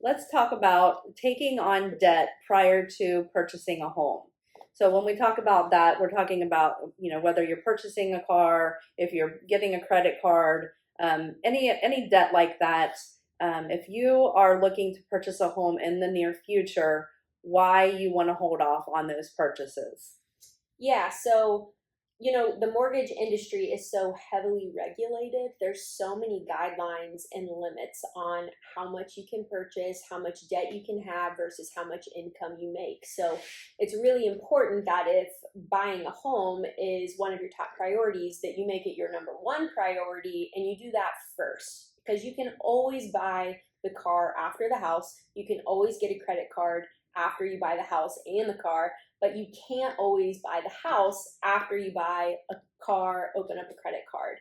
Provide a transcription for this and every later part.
let's talk about taking on debt prior to purchasing a home. So when we talk about that, we're talking about, whether you're purchasing a car, if you're getting a credit card, any debt like that. If you are looking to purchase a home in the near future, why you want to hold off on those purchases? Yeah, so the mortgage industry is so heavily regulated. There's so many guidelines and limits on how much you can purchase, how much debt you can have versus how much income you make. So it's really important that if buying a home is one of your top priorities, that you make it your number one priority and you do that first. Because you can always buy the car after the house. You can always get a credit card after you buy the house and the car, but you can't always buy the house after you buy a car, open up a credit card.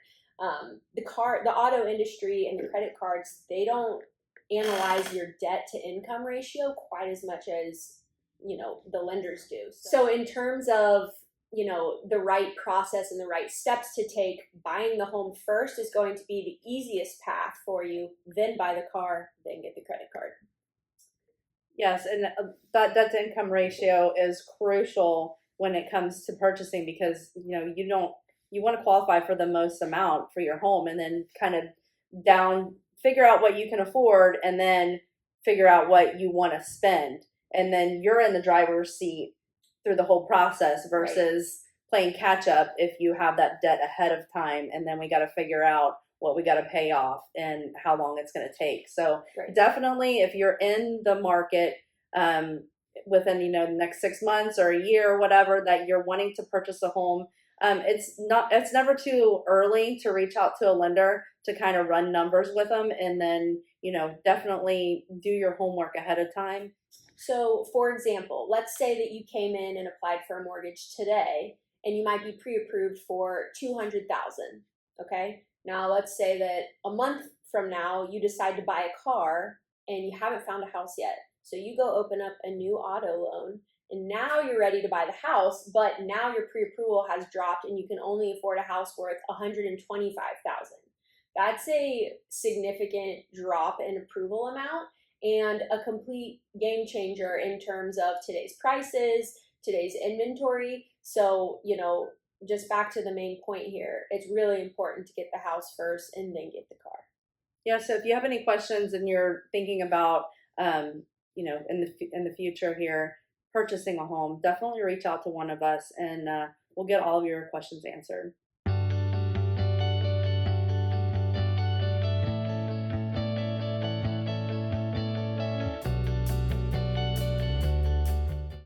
The auto industry and the credit cards, they don't analyze your debt to income ratio quite as much as, the lenders do. So in terms of, the right process and the right steps to take, buying the home first is going to be the easiest path for you, then buy the car, then get the credit card. Yes, and that debt to income ratio is crucial when it comes to purchasing because you want to qualify for the most amount for your home and then kind of down figure out what you can afford and then figure out what you want to spend and then you're in the driver's seat through the whole process Right. versus playing catch up if you have that debt ahead of time and then we got to figure out what we got to pay off and how long it's going to take. So Right. definitely, if you're in the market within the next 6 months or a year or whatever that you're wanting to purchase a home, it's never too early to reach out to a lender to kind of run numbers with them and then definitely do your homework ahead of time. So, for example, let's say that you came in and applied for a mortgage today, and you might be pre-approved for 200,000. Okay. Now, let's say that a month from now you decide to buy a car and you haven't found a house yet. So you go open up a new auto loan, and now you're ready to buy the house, but now your pre-approval has dropped, and you can only afford a house worth 125,000. That's a significant drop in approval amount and a complete game changer in terms of today's prices, today's inventory. So, just back to the main point here, it's really important to get the house first and then get the car. Yeah, so if you have any questions and you're thinking about, in the future here, purchasing a home, definitely reach out to one of us and we'll get all of your questions answered.